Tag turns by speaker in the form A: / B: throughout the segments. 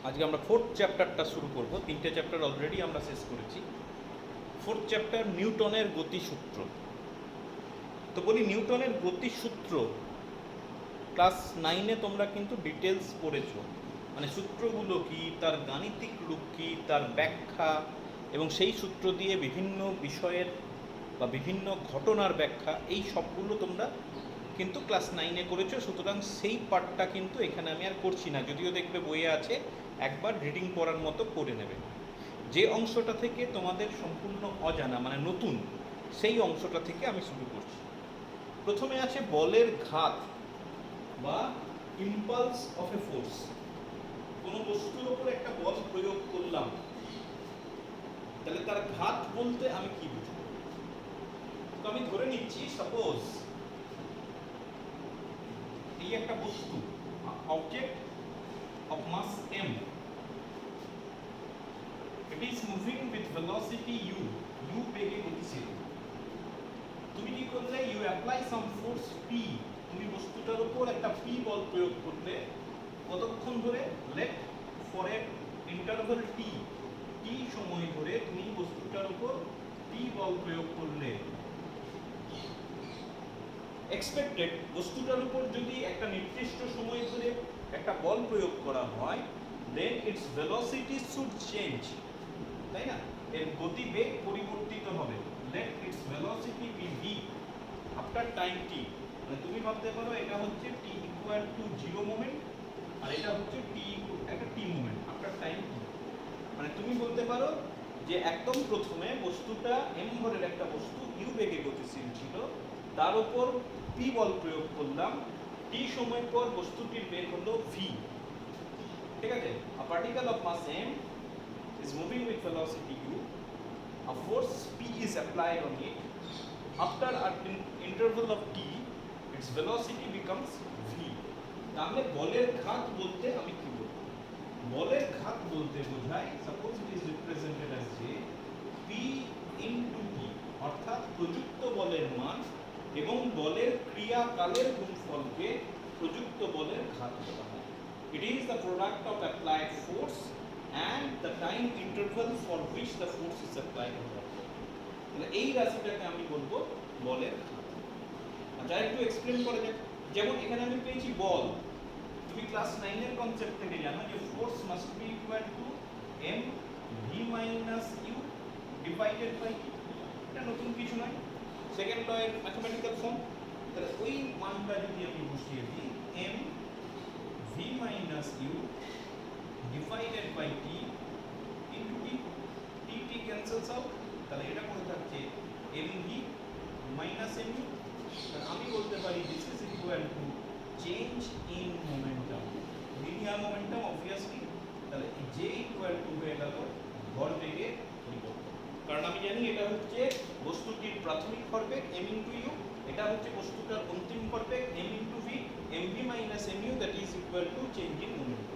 A: আজকে আমরা ফোর্থ চ্যাপ্টারটা শুরু করব। তিনটে চ্যাপ্টার অলরেডি আমরা শেষ করেছি। ফোর্থ চ্যাপ্টার নিউটনের গতিসূত্র। তো বলি নিউটনের গতিসূত্র ক্লাস 9-এ তোমরা কিন্তু ডিটেলস পড়েছো, মানে সূত্রগুলো কি, তার গাণিতিক রূপ কি, তার ব্যাখ্যা এবং সেই সূত্র দিয়ে বিভিন্ন বিষয়ের বা বিভিন্ন ঘটনার ব্যাখ্যা, এই সবগুলো তোমরা কিন্তু ক্লাস 9-এ করেছো। সুতরাং সেই পার্টটা কিন্তু এখানে আমি আর করছি না, যদিও দেখবে বইয়ে আছে, একবার রিডিং পড়ার মতো করে নেবে। যে অংশটা থেকে তোমাদের সম্পূর্ণ অজানা মানে নতুন, সেই অংশটা থেকে আমি শুরু করছি। প্রথমে আছে বলের ঘাত বা ইম্পালস অফ এ ফোর্স। কোনো বস্তুর ওপর একটা বল প্রয়োগ করলাম, তাহলে তার ঘাত বলতে আমি কি বুঝবো? তো আমি ধরে নিচ্ছি সাপোজ এই একটা বস্তু, object of mass m, it is moving with velocity u বেগে গতিশীল। তুমি কি করলে? You apply some force p, তুমি বস্তুটার উপর একটা p বল প্রয়োগ করলে কতক্ষণ ধরে? Let for a interval t, সময় ধরে তুমি বস্তুটার উপর p বল প্রয়োগ করলে। এক্সপেক্টেড বস্তুটার উপর যদি একটা নির্দিষ্ট সময় ধরে একটা বল প্রয়োগ করা হয়, then its velocity should change, তাই না? এর গতিবেগ পরিবর্তিত হবে। Let its velocity be v after time t. মানে তুমি ভাবতে পারো এটা হচ্ছে টি ইকুয়াল টু 0 মোমেন্ট, আর এটা হচ্ছে টি একটা t moment after time t. মানে তুমি বলতে পারো যে একদম প্রথমে বস্তুটা এম ভরের একটা বস্তু ইউ বেগে গতিশীল ছিল, তার উপর পি বল প্রয়োগ করলাম, টি সময় পর বস্তুটির বেগ হলো ভি। ঠিক আছে? A particle of mass m is moving with velocity u, a force p is applied on it. After an interval of t, its velocity becomes v. তাহলে বলের ঘাত বলতে আমি কি বলবো? বলের ঘাত বলতে বোঝায়, suppose it is represented as যে p ইনটু t, অর্থাৎ প্রযুক্ত বলের মান এবং বলের ক্রিয়াকালের গুণফলকে প্রযুক্ত বলের ঘাত বলা হয়। It is the product of applied force and the time interval for which the force is applied on the object. তাহলে এই রাশিটাকে আমি বলবো বলের ঘাত। আচ্ছা, একটু এক্সপ্লেন করা যাক। যেমন এখানে আমি পেয়েছি বল, তুমি ক্লাস 9 এর কনসেপ্ট থেকে জানো যে force must be equal to m v minus u divided by t। এটা নতুন কিছু নয়, সেকেন্ড ল এর ম্যাথমেটিক্যাল ফর্ম। তাহলে ওই মানটা যদি আমি বসিয়ে দিই m v minus u divided by t into t, t cancels out, তাহলে এটা পড়ে থাকছে mv মাইনাস mu। তাহলে আমি বলতে পারি this is equal to change in momentum, linear momentum obviously. তাহলে j ইকুয়াল টু হয়ে গেল ভরবেগের পরিবর্তন, কারণ আমি জানি এটা হচ্ছে বস্তুটির প্রাথমিক ভরবেগ m ইনটু u, এটা হচ্ছে বস্তুটার অন্তিম ভরবেগ m into v, mv minus mu that is equal to change in momentum.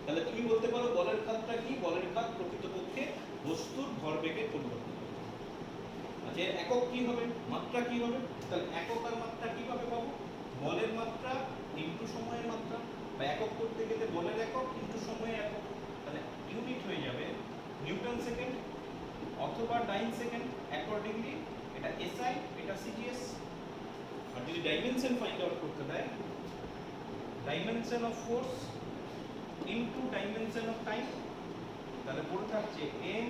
A: তাহলে তুমি বলতে পারো বলের ঘাতটা কি? বলের ঘাত প্রকৃতপক্ষে বস্তুর ভরবেগের পরিবর্তন। আচ্ছা, একক কি হবে? মাত্রা কি হবে? তাহলে একক আর মাত্রা কিভাবে পাবো? বলের মাত্রা ইনটু সময়ের মাত্রা, বা একক করতে গেলে বলের একক ইনটু সময়ের একক। তাহলে ইউনিট হয়ে যাবে নিউটন সেকেন্ড অথবা ডাইন সেকেন্ড অ্যাকর্ডিংলি। এটা এসআই, এটা সিজিএস। আর যদি ডাইমেনশন ফাইন্ড আউট করতে দেয়, dimension of force into dimension of time, তাহলে পড়ে থাকছে M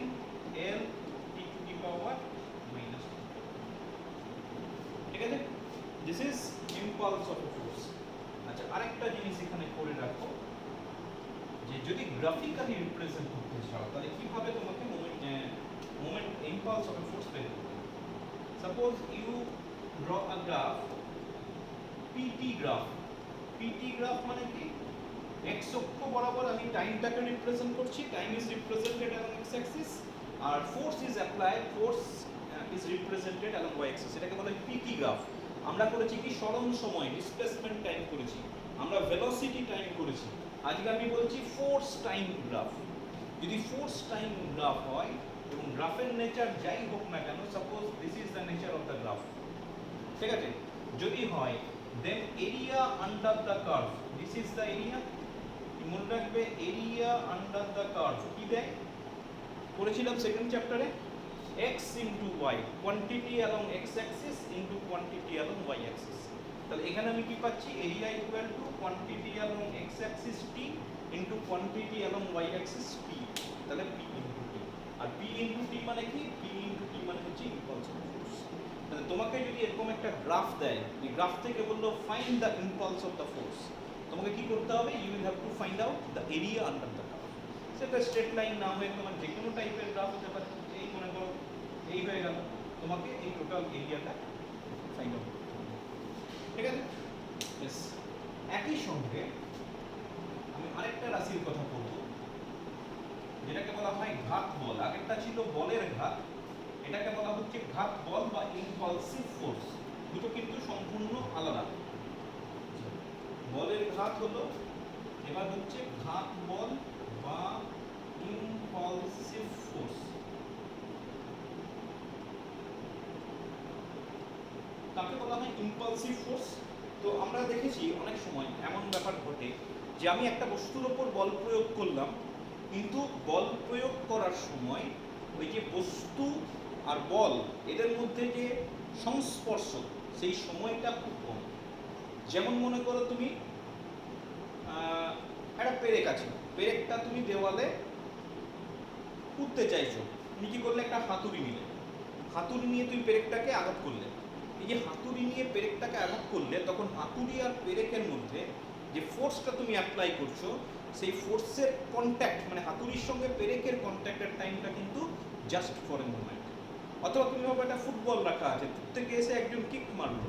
A: L T to the power minus. ঠিক আছে? This is impulse of a force. আচ্ছা, আরেকটা জিনিস এখানে করে রাখো যে যদি গ্রাফিক্যালি রিপ্রেজেন্ট করতে চাও তাহলে কিভাবে তোমাকে moment impulse of a force বের করতে হবে। Suppose you draw a graph, PT graph. PT graph মানে কি? এক্স অক্ষ বরাবর আমি টাইমটাকে রিপ্রেজেন্ট করছি, time is represented along X axis, আর force is applied, force is represented along Y axis. এটাকে বলা হয় পিটি গ্রাফ। আমরা করেছি কি? সরণ সময়, ডিসপ্লেসমেন্ট টাইম করেছি, আমরা ভেলোসিটি টাইম করেছি। আজকে আমি বলছি ফোর্স টাইম গ্রাফ। যদি ফোর্স টাইম গ্রাফ হয় এবং গ্রাফের নেচার যাই হোক না কেন, suppose this is the nature of the graph, ঠিক আছে? যদি হয়, then area under the curve, this is the area মনে রাখবে এরিয়া আন্ডার দ্য কার্ভ কি দেয়, পড়েছিলাম সেকেন্ড চ্যাপ্টারে, x into Y, quantity along X axis into quantity along Y axis. তাহলে এখানে আমি কি পাচ্ছি, area equal to quantity along X axis T into quantity along Y axis P. তাহলে পি ইন্টু টি, আর পি ইন্টু টি মানে কি, P into T মানে হচ্ছে ইম্পালসিভ ফোর্স। তাহলে তোমাকে যদি এরকম একটা গ্রাফ দেয়, এই গ্রাফ থেকে বললো find the impulse of the force, তোমাকে কি করতে হবে, you will have to find out the area under the curve. সেটা স্ট্রেট লাইন না হয়ে তোমার যে কোনো টাইপের গ্রাফ হতে পারে, এই মনে করো এই হয়ে গেল, তোমাকে এই টোটাল এরিয়াটা ফাইন্ড আউট করতে হবে, ঠিক আছে। বেশ, একই সঙ্গে আমি আরেকটা রাশির কথা বলবো, যেটাকে বলা হয় ঘাত বল। আগেরটা ছিল বলের ঘাত, এটাকে বলা হচ্ছে ঘাত বল বা ইম্পালসিভ ফোর্স। দুটো কিন্তু সম্পূর্ণ আলাদা। বলের ঘাত হলো, এবার হচ্ছে ঘাত বল বা ইম্পালসিভ ফোর্স। কাকে বলা হয় ইম্পালসিভ ফোর্স? তো আমরা দেখেছি অনেক সময় এমন ব্যাপার ঘটে যে আমি একটা বস্তুর ওপর বল প্রয়োগ করলাম, কিন্তু বল প্রয়োগ করার সময় ওই যে বস্তু আর বল এদের মধ্যে যে সংস্পর্শ, সেই সময়টা খুব কম। যেমন মনে করো তুমি একটা পেরেক আছে, পেরেকটা তুমি দেওয়ালে পুঁততে চাইছো, তুমি কি করলে, একটা হাতুড়ি নিলে, হাতুড়ি নিয়ে তুমি পেরেকটাকে আঘাত করলে। এই যে হাতুড়ি নিয়ে পেরেকটাকে আঘাত করলে, তখন হাতুড়ি আর পেরেকের মধ্যে যে ফোর্সটা তুমি অ্যাপ্লাই করছো, সেই ফোর্সের কন্ট্যাক্ট মানে হাতুড়ির সঙ্গে পেরেকের কন্ট্যাক্টের টাইমটা কিন্তু জাস্ট ফর এ মোমেন্ট। অথবা তুমি ভাবো একটা ফুটবল রাখা আছে, দূর থেকে এসে একজন কিক মারলো,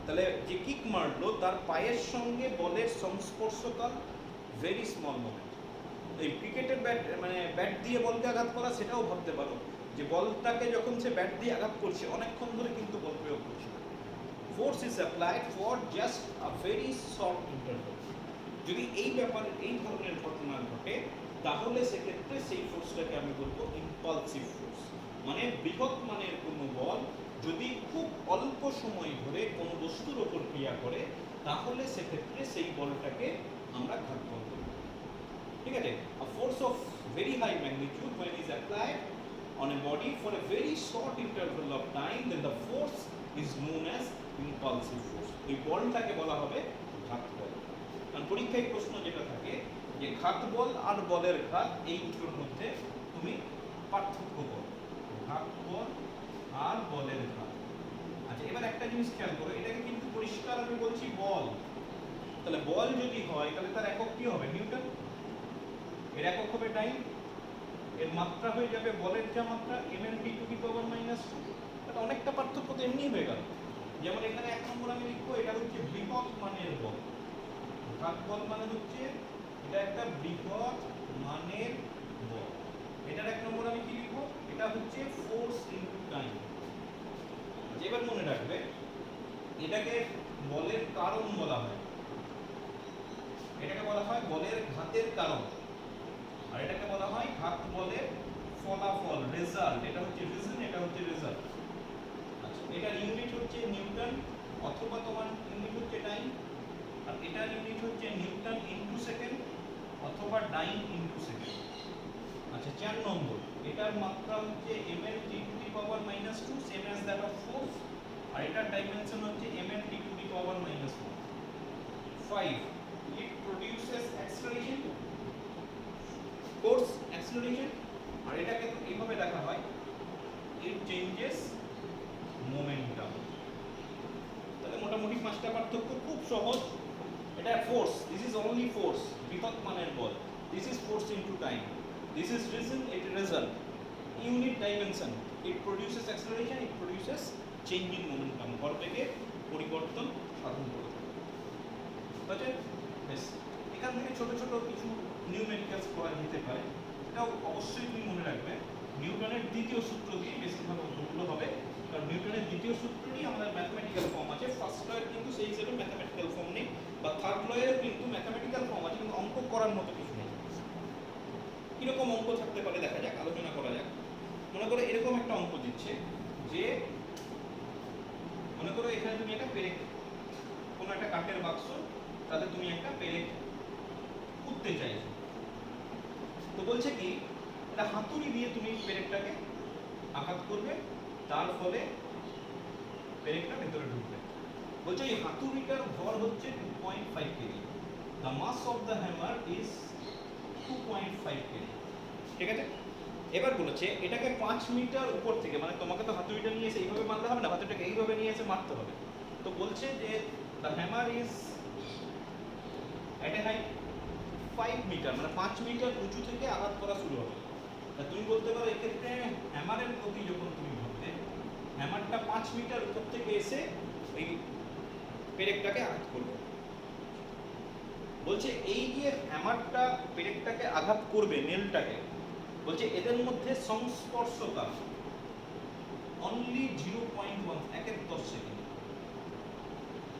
A: তাহলে যে কিক মারলো তার পায়ের সঙ্গে বলের সংস্পর্শকাল ভেরি স্মল মোমেন্ট। এই ক্রিকেটের ব্যাট মানে ব্যাট দিয়ে বলকে আঘাত করা, সেটাও ভাবতে পারো যে বলটাকে যখন সে ব্যাট দিয়ে আঘাত করছে অনেকক্ষণ ধরে কিন্তু বল প্রয়োগ করছে। Force is applied for just a very short interval. যদি এই ব্যাপারে এই ধরনের ঘটনা ঘটে, তাহলে সেক্ষেত্রে সেই ফোর্সটাকে আমি বলবো ইম্পালসিভ ফোর্স। মানে বৃহৎ মানের কোনো বল যদি খুব অল্প সময় ধরে কোনো বস্তুর ওপর ক্রিয়া করে, তাহলে সেক্ষেত্রে সেই বলটাকে আমরা ঘাত বল বলব, ঠিক আছে। A force of very high magnitude when is applied on a body for a very short interval of time, then the force is known as impulsive force. এই বলটাকে বলা হবে ঘাত বল। কারণ পরীক্ষায় প্রশ্ন যেটা থাকে যে ঘাত বল আর বলের ঘাত, এই দুটোর মধ্যে তুমি পার্থক্য করো, ঘাত বল আর বলের ঘাত। আচ্ছা, এবার একটা জিনিস খেয়াল করো, এটাকে কিন্তু পরিষ্কার আমি বলছি বল। তাহলে বল যদি হয় তাহলে তার একক কি হবে, নিউটন। এর একক হবে টাইম, এর মাত্রা হয়ে যাবে বলের যা মাত্রা mL/2⁻²। এটা অনেকটা পার্থক্য তো এমনি হয়ে গেল। যেমন এখানে এক নম্বর আমি লিখবো, এটা হচ্ছে বৃহৎ মানের বল। ঘাত বল মানে হচ্ছে এটা একটা বৃহৎ মানের বল। এটার এক নম্বর আমি কি লিখবো, এটা হচ্ছে ফোর্স ইনটু টাইম। এবার মনে রাখবে, এটাকে বলের কারণ বলা হয়, এটাকে বলা হয় বলের ঘাতের কারণ, আর এটাকে বলা হয় ঘাত বলের ফলাফল, রেজাল্ট। এটা হচ্ছে রিজন, এটা হচ্ছে রেজাল্ট। আচ্ছা, এটার ইউনিট হচ্ছে নিউটন, অথবা তোমার ইউনিট হচ্ছে টাইম, আর এটার ইউনিট হচ্ছে নিউটন ইনটু সেকেন্ড অথবা টাইম ইনটু সেকেন্ড। আচ্ছা, 4 নম্বর, এটার মাত্রা হচ্ছে mL/2 same as that of force, আর এটার ডাইমেনশন হচ্ছে mL/1. 5, it produces acceleration, force acceleration, আর এটাকে এইভাবে দেখা হয় it changes momentum। তাহলে মোটামুটি 5টা পার্থক্য খুব সহজ। এটা force, this is only force, বৃহৎ মানের বল। This is force into time, this is reason, it result, unit dimension, it produces acceleration, it produces change in momentum, ভরবেগের পরিবর্তন সাধন করে থাকে। বুঝতে বেশ, এখান থেকে ছোট ছোট কিছু নিউমেরিক্যালস করা যেতে পারে, এটাও অবশ্যই তুমি মনে রাখবে। নিউটনের দ্বিতীয় সূত্র দিয়ে বেশিরভাগ অঙ্কগুলো হবে, কারণ নিউটনের দ্বিতীয় সূত্রটি আমাদের ম্যাথমেটিক্যাল ফর্ম আছে। ফার্স্ট লয়ের কিন্তু সেই হিসেবে ম্যাথমেটিক্যাল ফর্ম নেই, বা থার্ড লয়ের কিন্তু ম্যাথমেটিক্যাল ফর্ম আছে, কিন্তু অঙ্ক করার মতো কিছু নেই। কিরকম অঙ্ক থাকতে পারে দেখা যাক, আলোচনা করা যাক। মনে করো এরকম একটা অঙ্ক দিচ্ছে যে, মনে করো এখানে তুমি একটা পেরেক, কোনো একটা কাঠের বাক্স, তাতে তুমি একটা পেরেক করতে চাইছো। তো বলছে কি এটা হাতুড়ি দিয়ে তুমি পেরেকটাকে আঘাত করবে, তার ফলে পেরেকটা ভেতরে ঢুকবে। বলছে এই হাতুড়িটার ভর হচ্ছে 2.5 KG, the mass of the hammer is 2.5 KG. ঠিক আছে, এবার বলেছে এটাকে 5 মিটার উপর থেকে, মানে তোমাকে তো হাতুড়িটা নিয়ে এসে এইভাবে মারলে হবে না, হাতুড়িটাকে এইভাবে নিয়ে এসে মারতে হবে। তো বলছে যে the hammer is at a height 5 metre, মানে 5 মিটার উঁচু থেকে আঘাত করা শুরু হবে। তা তুমি বলতে পারো এক্ষেত্রে হ্যামারের গতি যখন তুমি ভাববে, হ্যামারটা 5 মিটার উপর থেকে এসে এই পেরেকটাকে আঘাত করবে। বলছে এই যে হ্যামারটা পেরেকটাকে আঘাত করবে, নেলটাকে, বলছে এদের মধ্যে সংস্পর্শতা অনলি 0.1, 1/10 সেকেন্ড।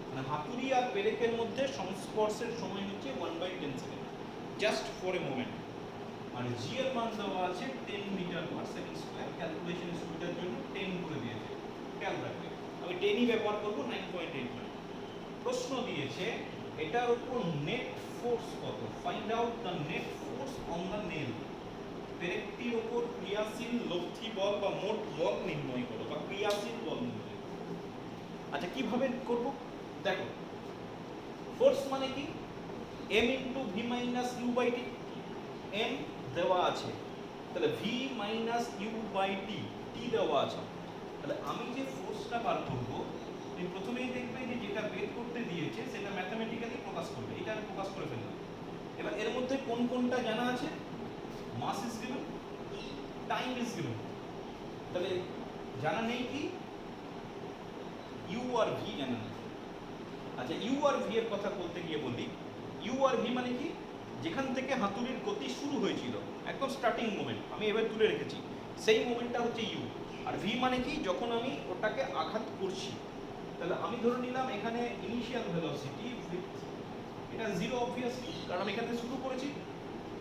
A: মানে হাতুড়ি আর পেরেকের মধ্যে সংস্পর্শের সময় হচ্ছে 1/10 second, just for a moment. আর জি এর মান দেওয়া আছে 10 metre per second square, calculation সুবিধার জন্য 10 করে দিয়েছে, খেয়াল রাখবে। আমি 10ই ব্যবহার করব, 9.89। প্রশ্ন দিয়েছে এটার উপর নেট ফোর্স কত, find out the net force on the nail. পেরেকটির উপর ক্রিয়াশীল লব্ধি বল বা মোট বল নির্ণয় করো, বা ক্রিয়াশীল বল নির্ণয় করো। আচ্ছা কিভাবে করব দেখো, ফোর্স মানে কি m into v minus u by t। m দেওয়া আছে, তাহলে v minus u by t, t দেওয়া আছে। তাহলে আমি যে ফোর্সটা বার করব, তুমি প্রথমেই দেখবে যে যেটা বের করতে দিয়েছে সেটা ম্যাথমেটিক্যালি প্রকাশ করবে। এটা আমি প্রকাশ করে ফেললাম। এবার এর মধ্যে কোন কোনটা জানা আছে, mass is given, time is given. তাহলে জানা নেই কি u আর v জানা নেই। আচ্ছা u আর v এর কথা বলতে গিয়ে বলি, u আর v মানে কি, যেখান থেকে হাতুড়ির গতি শুরু হয়েছিল, একদম স্টার্টিং মোমেন্ট আমি এবার তুলে রেখেছি, সেই মোমেন্টটা হচ্ছে u। আর v মানে কি, যখন আমি ওটাকে আঘাত করছি। তাহলে আমি ধরে নিলাম এখানে ইনিশিয়াল ভেলোসিটি এটা 0 অবভিয়াসলি, কারণ আমি এখান থেকে শুরু করেছি,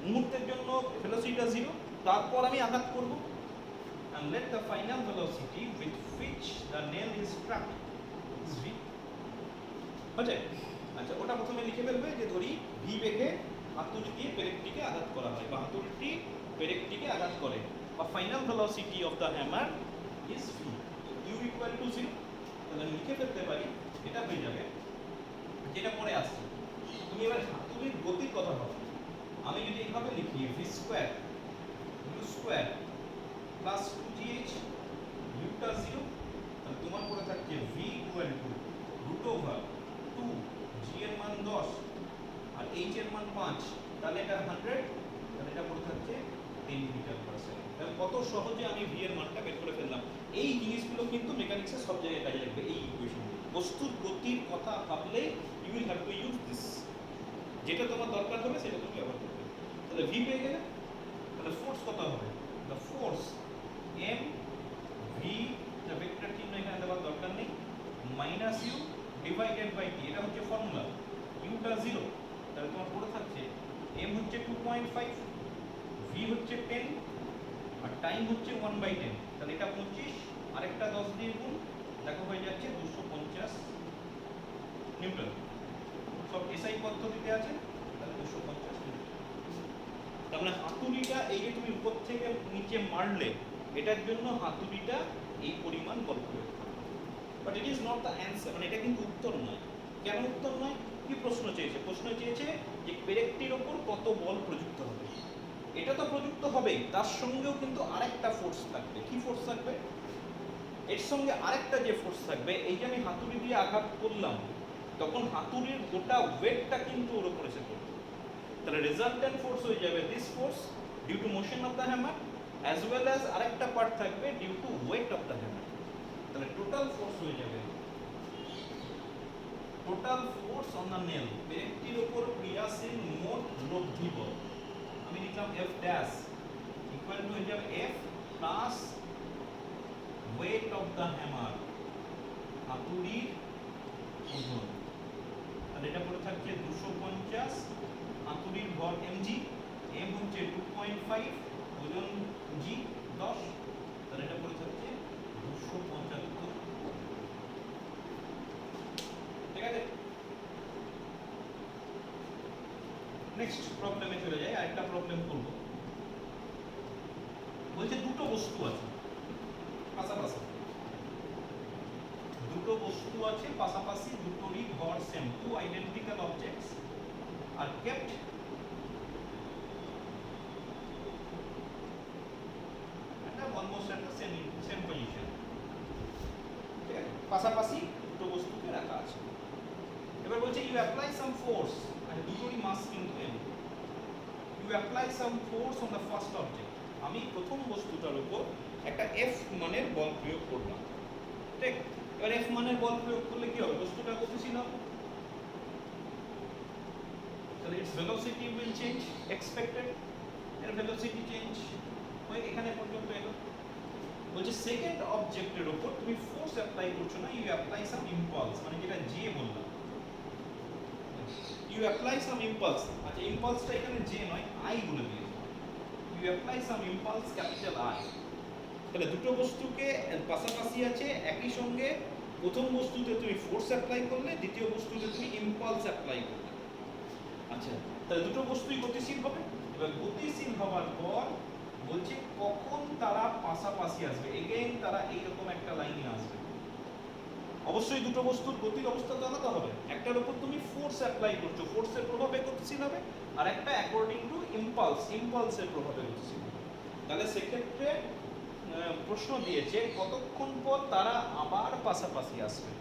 A: মুহূর্তের জন্য ভেলোসিটিটা 0, তারপর আমি আঘাত করব। and let the final velocity with which the nail is struck is v। বুঝলে? আচ্ছা ওটা প্রথমে লিখে ফেলবে যে ধরি v বেগে হাতুড়ি দিয়ে পেরেকটিকে আঘাত করা হয়, বা হাতুড়িটি পেরেকটিকে আঘাত করে, বা final velocity of the hammer is v, u equal to 0। তাহলে লিখে ফেলতে পারি, এটা হয়ে যাবে যেটা পরে আসছে। তুমি এবার হাতুড়ির গতির কথা ভাবো, আমি যদি এইভাবে লিখি v square u square plus 2gh, uটা 0, তাহলে তোমার পরে থাকছে v equal to root over 2, g এর মান 10 আর h এর মান 5, তাহলে এটা 100, তাহলে এটা পরে থাকছে 10 মিটার পার সেকেন্ড। তাহলে কত সহজে আমি v এর মানটা বের করে ফেললাম। এই জিনিসগুলো কিন্তু মেকানিক্সের সব জায়গায় কাজে লাগবে, এই ইকুয়েশন। বস্তুর গতির কথা ভাবলে you will have to use this, যেটা তোমার দরকার হবে সেটা তুমি ব্যবহার করবে। তাহলে v পেয়ে গেলে, তাহলে ফোর্স কত হবে, the force m v, the vector চিহ্ন এখানে দেওয়ার দরকার নেই, minus U divided by T, এটা হচ্ছে ফর্মুলা। ইউটা 0, তাহলে তোমার পড়ে থাকছে m হচ্ছে 2.5, v হচ্ছে 10, আর টাইম হচ্ছে 1/10, তাহলে এটা 25, আরেকটা 10 দিয়ে গুণ, দেখো হয়ে যাচ্ছে 250 নিউটন। সব এসআই পদ্ধতিতে আছে, তাহলে 250 নিউটন। তার মানে হাতুড়িটা এই যে তুমি উপর থেকে নিচে মারলে, এটার জন্য হাতুড়িটা এই পরিমাণ বল প্রয়োগ করে। But it is not the answer, মানে এটা কিন্তু উত্তর নয়। কেন উত্তর নয়? কি প্রশ্ন চেয়েছে? প্রশ্ন চেয়েছে যে পেরেকটির ওপর কত বল প্রযুক্ত হবে। এটা তো প্রযুক্ত হবেই, তার সঙ্গেও কিন্তু আরেকটা ফোর্স থাকবে। কি ফোর্স থাকবে? এর সঙ্গে আরেকটা যে ফোর্স থাকবে, এই যে আমি হাতুড়ি দিয়ে আঘাত করলাম, তখন হাতুড়ির গোটা ওয়েটটা কিন্তু ওর উপর এসে পড়বে। তাহলে রেজাল্টেন্ট ফোর্স হয়ে যাবে this force due to motion of the hammer, as well as আরেকটা পার্ট থাকবে due to weight of the hammer. তাহলে টোটাল ফোর্স হয়ে যাবে, total force on the nail, পেরেকটির উপর ক্রিয়াশীল মোট লব্ধি বল, আমি লিখলাম F ড্যাশ ইকুয়াল টু হয়ে যাবে F plus weight of the hammer, হাতুড়ির ওজন। তাহলে এটা পড়ে থাকছে 250, হাতুড়ির ভর mg, m হচ্ছে 2.5, ওজন g 10, তাহলে এটা পড়ে থাকছে 275। ঠিক আছে, নেক্সট প্রবলেমে চলে যাই, আরেকটা প্রবলেম করব। বলছে দুটো বস্তু আছে পাশাপাশি, দুটো বস্তু আছে পাশাপাশি, দুটোরই ভর same, two identical objects are kept almost একটা সেম পজিশন, ঠিক আছে, পাশাপাশি দুটো বস্তুকে রাখা আছে। এবার বলছে ইউ অ্যাপ্লাই সাম ফোর্স, মানে দুটোরই মাস কিন্তু m, you apply some force on the first object, আমি প্রথম বস্তুটার উপর একটা f মানের বল প্রয়োগ করলাম, ঠিক। এবার f মানের বল প্রয়োগ করলে কি হবে, বস্তুটা গতিশীল হবে, তাহলে its velocity will change, expected এর velocity চেঞ্জ হয়ে এখানে পর্যন্ত এলো। বলছে সেকেন্ড অবজেক্টের উপর তুমি ফোর্স অ্যাপ্লাই করছো না, ইউ অ্যাপ্লাই সাম ইম্পালস, মানে যেটা যে বললাম, ইউ অ্যাপ্লাই সাম ইম্পালস। আচ্ছা ইম্পালসটা এখানে যে নয় আই বলে দিয়েছে, you apply some impulse capital I. তাহলে দুটো বস্তুকে পাশাপাশি আছে, একই সঙ্গে প্রথম বস্তুতে তুমি ফোর্স অ্যাপ্লাই করলে, দ্বিতীয় বস্তুতে তুমি ইম্পালস অ্যাপ্লাই করলে। আচ্ছা তাহলে দুটো বস্তুই গতিশীল হবে। এবার গতিশীল হওয়ার পর বলছে কখন তারা পাশাপাশি আসবে, এগেইন তারা এইরকম একটা লাইনে আসবে। অবশ্যই দুটো বস্তুর গতির অবস্থা তো আলাদা হবে, একটার উপর তুমি ফোর্স অ্যাপ্লাই করছো, ফোর্সের প্রভাবে গতিশীল হবে, আর একটা অ্যাকর্ডিং টু ইম্পালস, ইম্পালসের প্রভাবে গতিশীল হবে। তাহলে সেক্ষেত্রে প্রশ্ন দিয়েছে কতক্ষণ পর তারা আবার পাশাপাশি আসবে,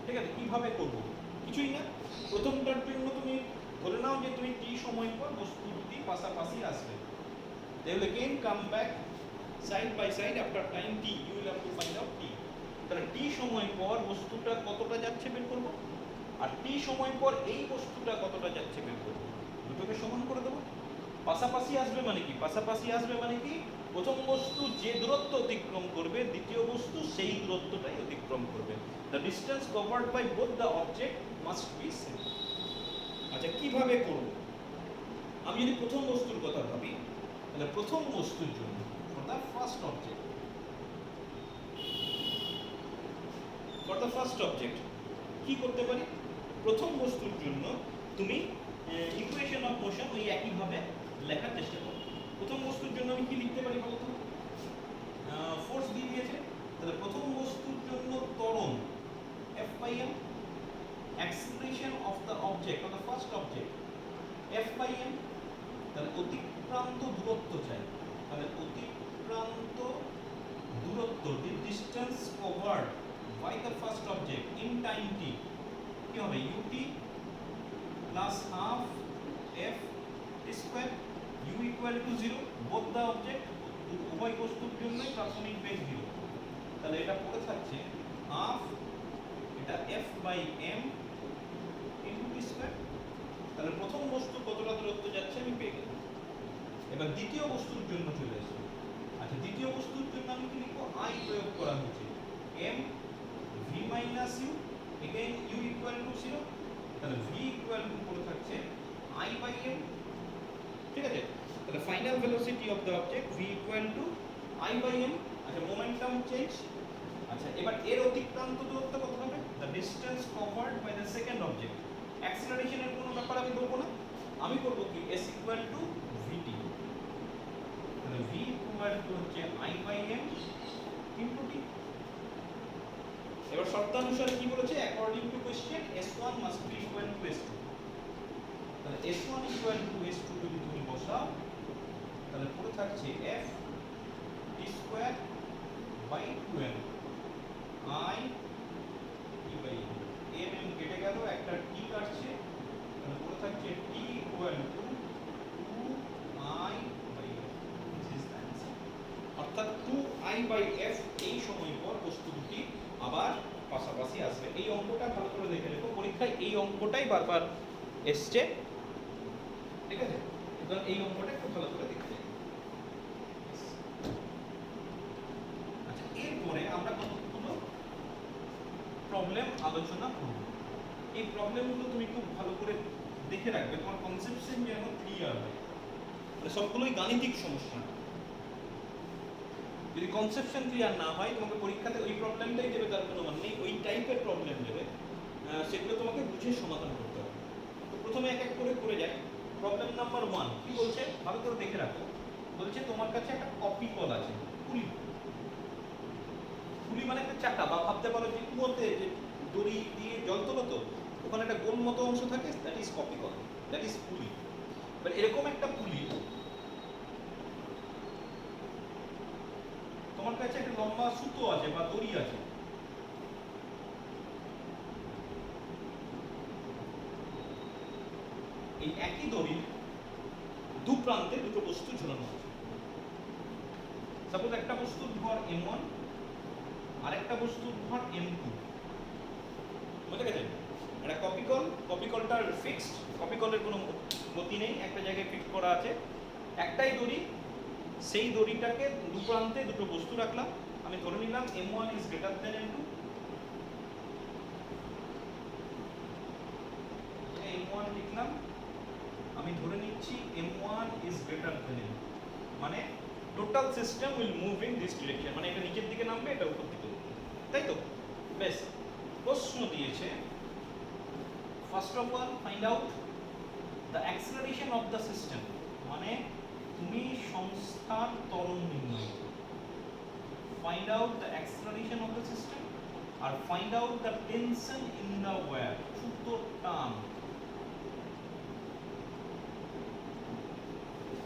A: ঠিক আছে। কিভাবে করব, কিছুই না, প্রথমটার জন্য তুমি ধরে নাও যে তুমি টি সময় পর বস্তু দুটি পাশাপাশি আসবে, they will again come back side by side after time t, you will have to find out t। তাহলে টি সময় পর বস্তুটা কতটা যাচ্ছে বের করব, আর টি সময় পর এই বস্তুটা কতটা যাচ্ছে বের করব, দুটোকে সমান করে দেবো। পাশাপাশি আসবে মানে কি, পাশাপাশি আসবে মানে কি, প্রথম বস্তু যে দূরত্ব অতিক্রম করবে দ্বিতীয় বস্তু সেই দূরত্বটাই অতিক্রম করবে, the distance covered by both the object must be same। আচ্ছা কিভাবে করব, আমি যদি প্রথম বস্তুর কথা ভাবি, তাহলে প্রথম বস্তুর জন্য for the first object, for the first object কি করতে পারি, প্রথম বস্তুর জন্য তুমি ইকুয়েশন অফ মোশন ওই একই ভাবে লেখার চেষ্টা করো। প্রথম বস্তুর জন্য আমি কি লিখতে পারি বলতো, ফোর্স দিয়ে দিয়েছে, তাহলে প্রথম বস্তুর জন্য ত্বরণ f by m, acceleration of the object of the first object f by m, তাহলে অতিক্রান্ত দূরত্ব চাই, তাহলে অতিক্রান্ত দূরত্ব the distance covered by the first object in time t কি হবে ut plus half f square u equal to 0, both the object, উভয় বস্তুর জন্যই প্রাথমিক বেগ 0, তাহলে এটা পড়ে থাকছে half এটা f by m into t square। তাহলে প্রথম বস্তু কতটা দূরত্ব যাচ্ছে আমি পেয়ে গেলাম। এবার দ্বিতীয় বস্তুর জন্য চলে আসবে। আচ্ছা দ্বিতীয় বস্তুর জন্য আমি কি লিখবো, i প্রয়োগ করা হচ্ছে m v minus u, again u equal to 0, তাহলে v equal to পড়ে থাকছে i by m, ঠিক আছে। তাহলে final velocity of the object v equal to i by m। আচ্ছা মোমেন্টাম চেঞ্জ, আচ্ছা এবার এর অতিক্রান্ত দূরত্ব কত হবে, the distance covered by the second object। অ্যাক্সিলারেশনের কোনো ব্যাপার আমি ধরবো না, আমি করব কি s equal to vt, তাহলে v equal to হচ্ছে i by m into t। এবার শর্তানুসারে কি বলেছে, according to question s1 must be equal two s2, তাহলে s1 ইকুয়াল টু s2 যদি তুমি বসাও তাহলে পড়ে থাকছে f t square by 2m i t by m, m কেটে গেল, একটা t কাটছে, তাহলে পড়ে থাকছে t equal to 2i by f, this is the answer. অর্থাৎ 2i বাই f এই সময় পর বস্তু দুটি আবার পাশাপাশি আসবে। এই অঙ্কটা ভালো করে দেখে রেখো, পরীক্ষায় এই অঙ্কটাই বারবার এসছে, ঠিক আছে। সুতরাং এই অঙ্কটা একটু ভালো করে দেখতে হবে। আচ্ছা এরপরে আমরা কতগুলো প্রবলেম আলোচনা করব। এই প্রবলেমগুলো তুমি খুব ভালো করে দেখে রাখবে, তোমার কনসেপশন যেন ক্লিয়ার হয়, মানে সবগুলোই গাণিতিক সমস্যা। যদি কনসেপশন ক্লিয়ার না হয় তোমাকে পরীক্ষাতে ওই প্রবলেমটাই দেবে, তার কোনো মানে নেই, ওই টাইপের প্রবলেম দেবে, সেগুলো তোমাকে বুঝে সমাধান করতে হবে। তো প্রথমে এক এক করে যাই। প্রবলেম নাম্বার 1 কি বলছে ভালো করে দেখে রাখো। বলছে তোমার কাছে একটা কপি কল আছে, পুলি। পুলি মানে একটা চাকা, বা ভাবতে পারো যে কুয়োতে যে দড়ি দিয়ে জল তোলো তো, ওখানে একটা গোল মতো অংশ থাকে, that is copy call, that is পুলি। বাট এরকম একটা পুলি, তোমার কাছে একটা লম্বা সুতো আছে বা দড়ি আছে। এই একই দড়ির দু প্রান্তে দুটো বস্তু ঝুলানো আছে। সাপোজ একটা বস্তুর ভর m1 আর একটা বস্তুর ভর m2, বুঝতে গেছে? একটা কপি কলটার ফিক্সড, কপি কলের কোনো গতি নেই, একটা জায়গায় ফিক্স করা আছে, একটাই দড়ি। সেই দড়িটাকে দু প্রান্তে দুটো বস্তু রাখলাম, আমি ধরে নিলাম m1 is greater than m2, m1 লিখলাম, আমি ধরে নিচ্ছি m1 is greater than m2, মানে total system will move in this direction, মানে এটা নিচের দিকে নামবে, এটা উপর দিকে, তাই তো? বেশ, প্রশ্ন দিয়েছে first of all find out the acceleration of the system, মানে তুমি সংস্থার ত্বরণ নির্ণয় করো। Find out the acceleration of the system আর find out the tension in the wire, সুতোর টান।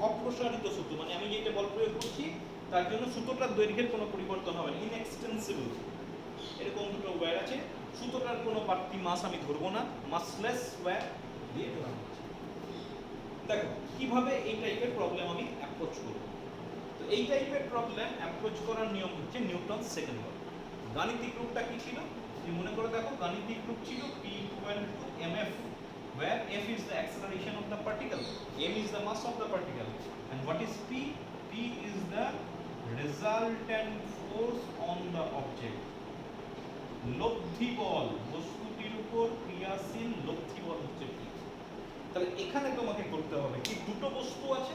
A: অপ্রসারিত সুতো, মানে আমি যেটা বল প্রয়োগ করছি তার জন্য সুতোটার দৈর্ঘ্যের কোনো পরিবর্তন হবে না, ইনএক্সটেন্সিবল। এরকম দুটো ওয়্যার আছে, সুতোটার কোনো বাড়তি মাস আমি ধরবো না, মাসলেস ওয়্যার দিয়ে ধরা হচ্ছে। দেখো কিভাবে এই টাইপের প্রবলেম আমি অ্যাপ্রোচ করব। তো এই টাইপের প্রবলেম অ্যাপ্রোচ করার নিয়ম হচ্ছে নিউটনস সেকেন্ড ল। গাণিতিক রূপটা কি ছিল তুমি মনে করে দেখো, গাণিতিক রূপ ছিল P = mf, where f is the acceleration of the particle, m is the mass of the particle, and what is p? P is the resultant force on the object. লব্ধি বল, বস্তুটির উপর ক্রিয়াশীল লব্ধি বল হচ্ছে p। তাহলে এখানে তোমাকে করতে হবে কি, দুটো বস্তু আছে,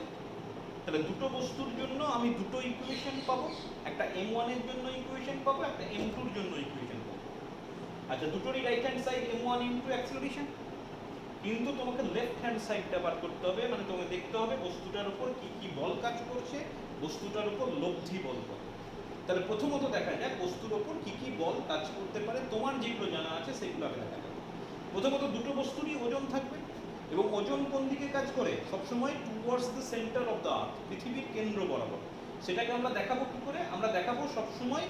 A: তাহলে দুটো বস্তুর জন্য আমি দুটো ইকুয়েশন পাবো, একটা m1 এর জন্য ইকুয়েশন পাবো, একটা m2 এর জন্য ইকুয়েশন পাবো। আচ্ছা, দুটোরই right hand side m1 into acceleration, কিন্তু তোমাকে লেফট হ্যান্ড সাইডটা বার করতে হবে, মানে তোমাকে দেখতে হবে বস্তুটার উপর কি কি বল কাজ করছে, বস্তুটার উপর লব্ধি বল কত। তাহলে প্রথমত দেখা যাক বস্তুর উপর কি কি বল কাজ করতে পারে, তোমার যেগুলো জানা আছে সেগুলো আগে দেখা যাবে। প্রথমত দুটো বস্তুরই ওজন থাকবে, এবং ওজন কোন দিকে কাজ করে, সবসময় towards the centre of the earth, পৃথিবীর কেন্দ্র বরাবর। সেটাকে আমরা দেখাবো কি করে, আমরা দেখাবো সবসময়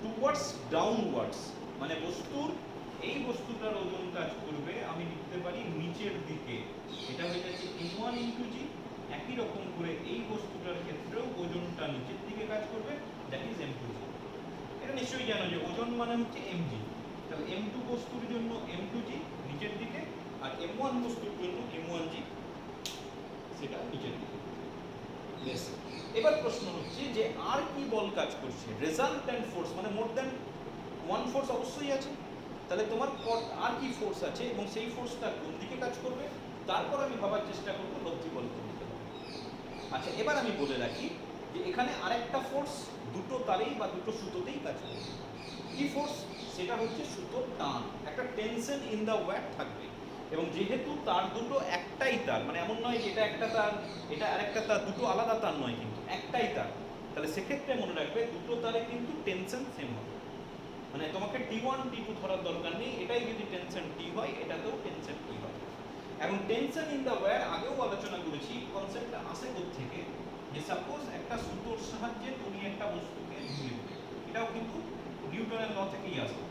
A: টুয়ার্ডস ডাউনওয়ার্ডস, মানে বস্তুর, এই বস্তুটার ওজন কাজ করবে, আমি লিখতে পারি নিচের দিকে, এটা হয়ে যাচ্ছে m1 × g। একই রকম করে এই বস্তুটার ক্ষেত্রেও ওজনটা নিচের দিকে কাজ করবে, দ্যাট ইজ m2 g। এটা নিশ্চয়ই জানো যে ওজন মানে হচ্ছে mg, তাহলে m2 বস্তুর জন্য m2 g নিচের দিকে, আর m1 বস্তুর জন্য m1 g সেটা নিচের দিকে। বেশ, এবার প্রশ্ন হচ্ছে যে আর কি বল কাজ করছে, রেজাল্ট্যান্ট ফোর্স, মানে মোর দ্যান ওয়ান ফোর্স অবশ্যই আছে, তাহলে তোমার আর কি ফোর্স আছে এবং সেই ফোর্সটা কোন দিকে কাজ করবে, তারপর আমি ভাবার চেষ্টা করবো লব্ধি বল করতে হবে। আচ্ছা, এবার আমি বলে রাখি যে এখানে আরেকটা ফোর্স দুটো তারেই বা দুটো সুতোতেই কাজ করবে। কি ফোর্স? সেটা হচ্ছে সুতোর টান, একটা টেনশন ইন দ্য ওয়্যার থাকবে। এবং যেহেতু তার দুটো একটাই তার, মানে এমন নয় যে এটা একটা তার এটা আরেকটা তার, দুটো আলাদা তার নয়, কিন্তু একটাই তার, তাহলে সেক্ষেত্রে মনে রাখবে দুটো তারে কিন্তু টেনশন সেম হবে। মানে তোমাকে T1 T2 ধরার দরকার নেই, এটাই যদি টেনশন T হয় এটাতেও টেনশন T হবে। এখন টেনশন ইন দ্য ওয়্যার আগেও আলোচনা করেছি, কনসেপ্টটা আসে কোত্থেকে, যে সাপোজ একটা সুতোর সাহায্যে তুমি একটা বস্তুকে ঝুলিয়ে দেবে, এটাও কিন্তু নিউটনের ল থেকেই আসে।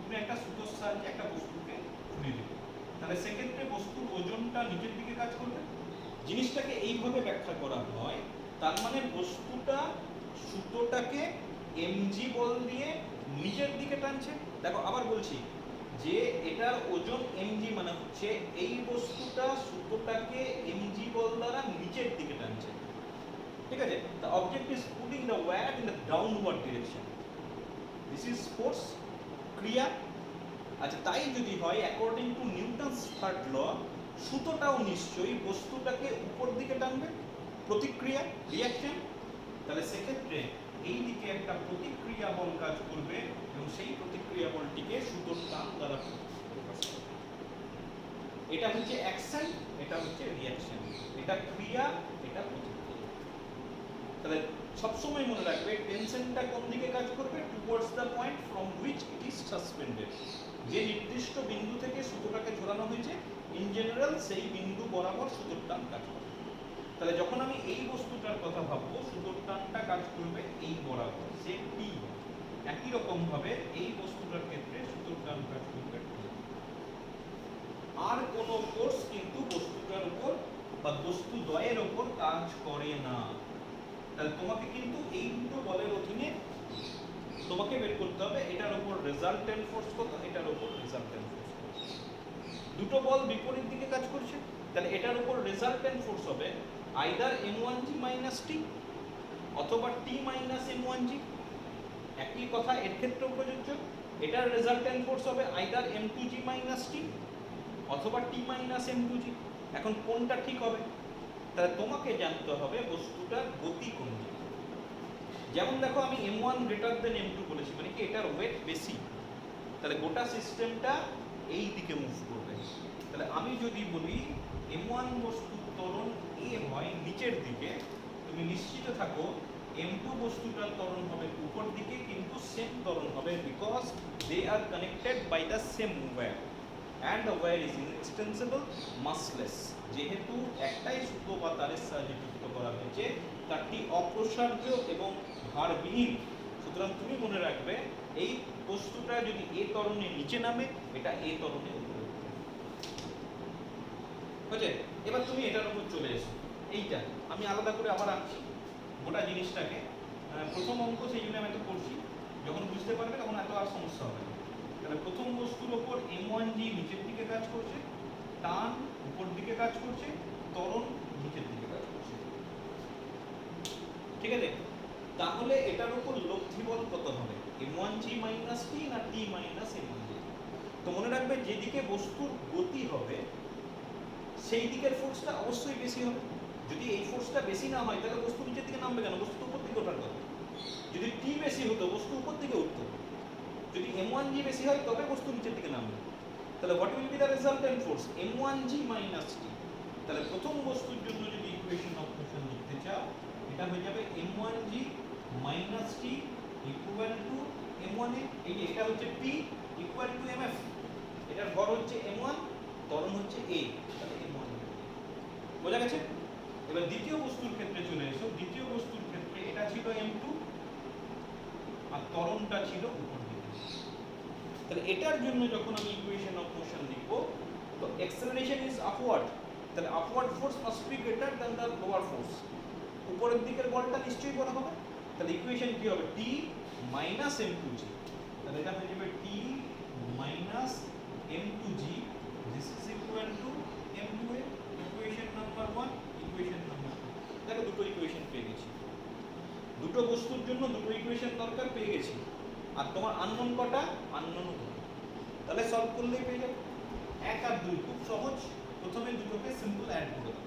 A: তুমি একটা সুতোর সাহায্যে একটা বস্তুকে ঝুলিয়ে দেবে, তাহলে সেক্ষেত্রে বস্তুর ওজনটা নিচের দিকে কাজ করবে। জিনিসটাকে এইভাবে ব্যাখ্যা করা হয়, তার মানে বস্তুটা সুতোটাকে mg বল দিয়ে নিচের দিকে টানছে। দেখো আবার বলছি যে এটার ওজন mg, মানে হচ্ছে এই বস্তুটা সুতোটাকে mg বল দ্বারা নিচের দিকে টানছে, ঠিক আছে? The object is pulling the wire in the downward direction. This is force, ক্রিয়া। আচ্ছা, তাই যদি হয় according to Newton's third law, সুতোটাও নিশ্চয়ই বস্তুটাকে উপর দিকে টানবে, প্রতিক্রিয়া, রিঅ্যাকশন। তাহলে সেক্ষেত্রে এই দিকে একটা প্রতিক্রিয়া বল কাজ করবে, এবং সেই প্রতিক্রিয়া বলটিকে সুতোর টান দ্বারা প্রকাশ করবে। এটা হচ্ছে অ্যাকশন, এটা হচ্ছে রিঅ্যাকশন, এটা ক্রিয়া, এটা প্রতিক্রিয়া। তাহলে সবসময় মনে রাখবে টেনশনটা কোন দিকে কাজ করবে, towards the point from which it is suspended. যে নির্দিষ্ট বিন্দু থেকে সুতোটাকে ঝোলানো হয়েছে ইন জেনারেল সেই বিন্দু বরাবর সুতোর টান কাজ করবে। তাহলে যখন আমি এই বস্তুটার কথা ভাববো সুতোর টানটা কাজ করবে এই বরাবর, সে টি। একই রকম ভাবে এই বস্তুটার ক্ষেত্রে সুতোর টান কাজ করবে টি। আর কোন ফোর্স কিন্তু বস্তুটার উপর বা বস্তু দ্বয়ের উপর কাজ করে না। তাহলে তোমাকে কিন্তু এই দুটো বলের অধীনে তোমাকে বের করতে হবে এটার উপর রেজাল্টেন্ট ফোর্স কত, এটার উপর রেজাল্টেন্ট ফোর্স কত। দুটো বল বিপরীত দিকে কাজ করছে, তাহলে এটার উপর রেজাল্টেন্ট ফোর্স হবে আইদার m1g - t অথবা t - m1g। একই কথা এর ক্ষেত্রেও প্রযোজ্য, এটার রেজাল্টেন্ট ফোর্স হবে আইদার m2g - t অথবা t - m2g। এখন কোনটা ঠিক হবে? তাহলে তোমাকে জানতে হবে বস্তুটার গতি কোন দিকে। যেমন দেখো আমি m1 গ্রেটার দেন m2 বলেছি, মানে কি এটার ওয়েট বেশি, তাহলে গোটা সিস্টেমটা এই দিকে মুভ করবে। তাহলে আমি যদি বলি m1 বস্তুর ত্বরণ a হয় নিচের দিকে, তুমি নিশ্চিত থাকো m2 বস্তুটার ত্বরণ হবে উপর দিকে, কিন্তু সেম ত্বরণ হবে, because they are connected by the same wire and the wire is inextensible, massless। যেহেতু একটাই সুতো বা তারের সাহায্যে যুক্ত করা হয়েছে, তারটি অপ্রসার্য এবং ভারবিহীন। সুতরাং তুমি মনে রাখবে এই বস্তুটা যদি এ ত্বরণে নিচে নামে, এটা এ ত্বরণে উপরে উঠবে। বুঝলে? এবার তুমি এটার উপর চলে এসো। এইটা আমি আলাদা করে আবার আঁকছি গোটা জিনিসটাকে। প্রথম অঙ্ক সেই জন্য আমি এত করছি, যখন বুঝতে পারবে তখন এত আর সমস্যা হবে না। তাহলে প্রথম বস্তুর ওপর m1g নিচের দিকে কাজ করছে, টান উপর দিকে কাজ করছে, ত্বরণ নিচের দিকে কাজ করছে। ঠিক আছে? তাহলে এটার উপর লব্ধি বল কত হবে, m1g - t না t - m1g? তো মনে রাখবে যেদিকে বস্তুর গতি হবে সেই দিকের ফোর্সটা অবশ্যই বেশি হবে। যদি এই ফোর্সটা বেশি না হয় তাহলে বস্তু নিচের দিকে নামবে কেন, বস্তু উপর দিকে ওঠার কথা। যদি t বেশি হতো বস্তু উপর দিকে উঠতো, যদি m1g বেশি হয় তবে বস্তু নিচের দিকে নামবে। তাহলে what will be the resultant force, m1g - t। তাহলে প্রথম বস্তুর জন্য যদি ইকুয়েশন অফ মোশন লিখতে চাও, এটা হয়ে যাবে m1g - t equal two m1 এ, এই এটা হচ্ছে p ইকুয়াল টু mf। এটার ভর হচ্ছে m1, ত্বরণ হচ্ছে a, তাহলে m1। বোঝা গেছে? এবার দ্বিতীয় বস্তুর ক্ষেত্রে চলে এসো। দ্বিতীয় বস্তুর ক্ষেত্রে এটা ছিল m2 আর ত্বরণটা ছিল উপর দিকে। তাহলে এটার জন্য যখন আমি ইকুয়েশন অফ মোশন লিখব, তো অ্যাক্সেলারেশন ইজ আপওয়ার্ড, তাহলে upward force must B greater than the lower force. উপরের দিকের বলটা নিশ্চয়ই বড় হবে। তাহলে ইকুয়েশন কি হবে, t - m2g। তাহলে এটা হয়ে যাবে t - m2g, this is equal to m2a। Equation number 1, equation number 2। দেখো দুটো ইকুয়েশন পেয়ে গেছি। দুটো বস্তুর জন্য দুটো ইকুয়েশন দরকার, পেয়ে গেছি। আর তোমার আননোন কটা, আননোন দুটো। তাহলে সলভ করলেই পেয়ে যাবে। 1 আর 2 খুব সহজ। প্রথমে দুটোকে সিম্পল অ্যাড করে দাও।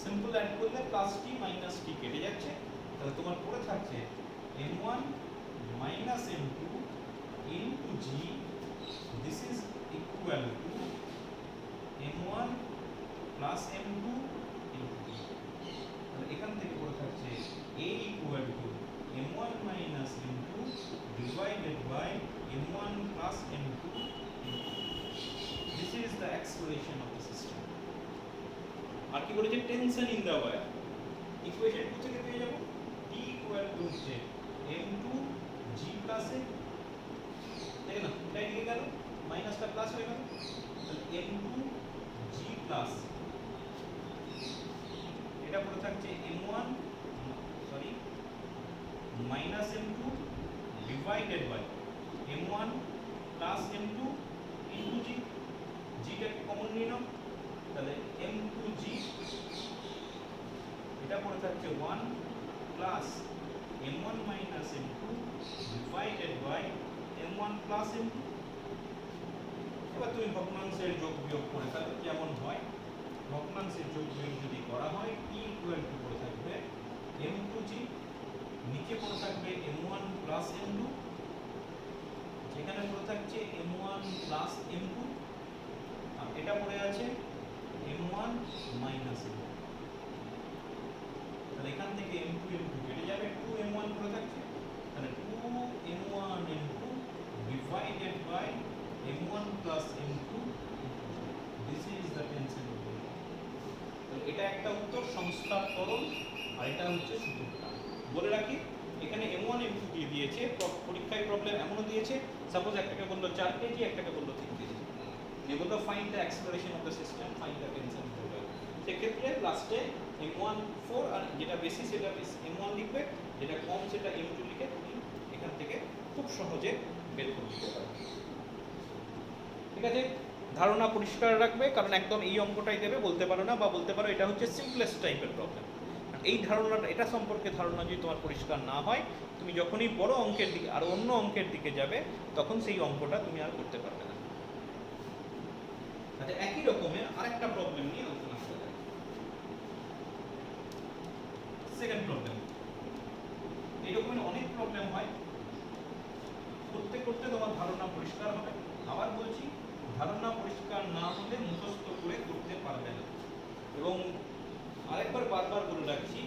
A: সিম্পল অ্যাড করলে প্লাস t মাইনাস t কেটে যাচ্ছে। তাহলে তোমার পড়ে থাকছে m1 - m2 into g, this is equal to m1 plus m2 into g। তাহলে এখান থেকে পড়ে থাকছে a equal to m1 minus m2 divided by m1 plus m2 into g। This is the acceleration of the system। আর কি বলেছে, tension in the wire. Equation 2 থেকে পেয়ে যাব t equal to হচ্ছে m2 g plus a। দেখেন না, এটা এদিকে গেল, মাইনাসটা প্লাস হয়ে গেল। তাহলে m2 g plus, এটা পড়ে থাকছে m1 sorry minus m2 divided by m1 plus m2 into g। জিটাকে কমন নিয়ে নাও, তাহলে m2g, এটা পড়ে থাকছে 1 plus m1 minus m2 divided by m1 plus m2। এবার তুমি ভগ্নাংশের যোগ বিয়োগ করে ফেলো যেমন হয়। ভগ্নাংশের যোগ বিয়োগ যদি করা হয় t ইকুয়াল টু পড়ে থাকবে m2g, নিচে পড়ে থাকবে m1 প্লাস m2, যেখানে পড়ে থাকছে m1 প্লাস m2, আর এটা পড়ে আছে m1 মাইনাস m, তাহলে এখান থেকে m2 কেটে যাবে, 2m1 পড়ে থাকছে, তাহলে 2m1 m2 divided by m1 plus m2, this is the tension equation. তাহলে এটা একটা উত্তর সংস্থাপকরণ, আর এটা হচ্ছে সূত্রটা। বলে রাখি এখানে m1 m2 দিয়ে দিয়েছে, পরীক্ষায় প্রবলেম এমনও দিয়েছে, সাপোজ একটাকে বললো 4 কেজি, একটাকে বললো 3 কেজি, এ বললো find the acceleration of the system, find the tension profile. সেক্ষেত্রে লাস্টে m1 4 আর যেটা বেশি সেটা m1 লিখবে, যেটা কম সেটা m2 লিখে তুমি এখান থেকে খুব সহজে বের করে দিতে পারবে। ঠিক আছে, ধারণা পরিষ্কার রাখবে, কারণ একদম এই অঙ্কটাই দেবে বলতে পারো না, বা বলতে পারো এটা হচ্ছে সিম্পলেস্ট টাইপের প্রবলেম। এই ধারণাটা, এটা সম্পর্কে ধারণা যদি তোমার পরিষ্কার না হয়, তুমি যখনই বড় অঙ্কের দিকে আর অন্য অঙ্কের দিকে যাবে, তখন সেই অঙ্কটা তুমি আর করতে পারবে না। আচ্ছা, একই রকমের আরেকটা প্রবলেম নিয়ে আলোচনা করা যায়। সেকেন্ড প্রবলেম, এই রকমের অনেক প্রবলেম হয়, করতে করতে তোমার ধারণা পরিষ্কার হবে। আবার বলছি, ধারণা পরিষ্কার না হলে মুখস্থ করে করতে পারবে না। এবং আরেকবার বারবার বলে রাখছি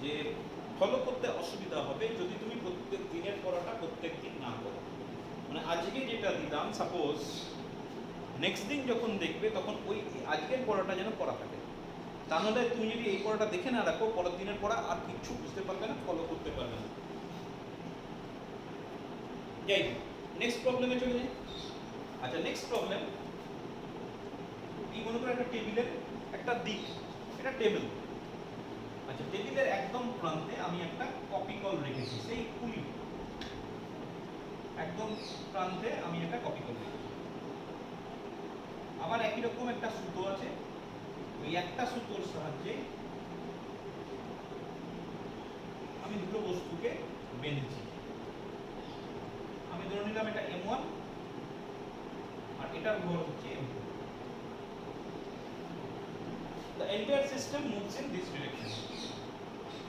A: যে ফলো করতে অসুবিধা হবে যদি তুমি প্রত্যেক দিনের পড়াটা প্রত্যেক দিন না করো। মানে আজকে যেটা দিলাম, সাপোজ নেক্সট দিন যখন দেখবে তখন ওই আজকের পড়াটা যেন পড়া থাকে। তা নাহলে তুমি যদি এই পড়াটা দেখে না রাখো, পরের দিনের পড়া আর কিচ্ছু বুঝতে পারবে না, ফলো করতে পারবে না। যাই হোক, নেক্সট প্রবলেমে চলে যাই। আচ্ছা, নেক্সট প্রবলেম, এই মনে করো একটা টেবিলের একটা দিক, এটা টেবিল। আচ্ছা, টেবিলের একদম প্রান্তে আমি একটা কপি কল রেখেছি, সেই কুলি একদম প্রান্তে আমি একটা কপি কল রেখেছি। আবার একই রকম একটা সুতো আছে, ওই একটা সুতোর সাহায্যে আমি দুটো বস্তুকে বেঁধেছি। আমি ধরে নিলাম এটা m1 আর এটার ভর হচ্ছে m2। The entire system moves in this direction.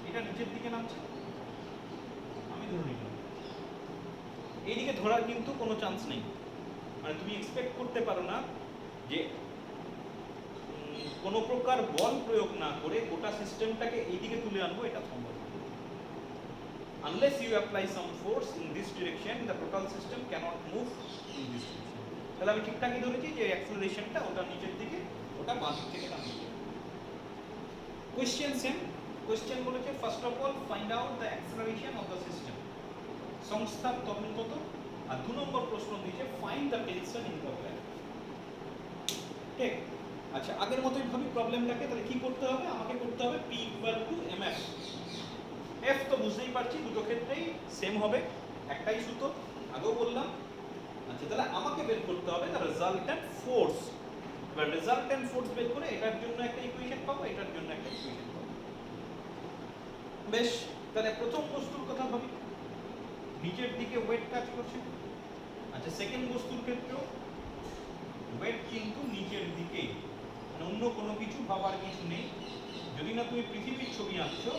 A: এটা নিচের দিকে নামছে, আমি ধরে নিলাম। এইদিকে ধরার কিন্তু কোনো চান্স নেই, মানে তুমি এক্সপেক্ট করতে পারো না যে কোনো প্রকার বল প্রয়োগ না করে গোটা সিস্টেমটাকে এইদিকে তুলে আনবো, এটা সম্ভব না। Unless you apply some force in this direction, the total system cannot move in this direction. তাহলে আমি ঠিকঠাকই ধরেছি যে অ্যাক্সেলারেশনটা ওটা নিচের দিকে, ওটা বাঁ দিক থেকে ডান দিকে। কোশ্চেন সেম, কোশ্চেন বলেছে first of all find out the acceleration of the system, সংস্থার ত্বরণ কত, আর 2 নম্বর প্রশ্ন দিয়েছে find the tension in the black. ঠিক, আচ্ছা আগের মতোই ভাবি প্রবলেমটাকে। তাহলে কি করতে হবে, আমাকে করতে হবে P = mf। F তো বুঝতেই পারছি দুটো ক্ষেত্রেই সেম হবে, একটাই সূত্র, আগেও বললাম। আচ্ছা, তাহলে আমাকে বের করতে হবে দ্য রেজাল্টেন্ট ফোর্স। এবার রেজাল্টেন্ট ফোর্স বের করে এটার জন্য একটা ইকুয়েশন পাবো, এটার জন্য একটা ইকুয়েশন পাবো। বেশ, তাহলে প্রথম বস্তুর কথা ভাবি, নিচের দিকে ওয়েট কাজ করছে। আচ্ছা, সেকেন্ড বস্তুর ক্ষেত্রেও ওয়েট কিন্তু নিচের দিকে, মানে অন্য কোনো কিছু ভাবার কিছু নেই। যদি না তুমি পৃথিবীর ছবি আঁকছো,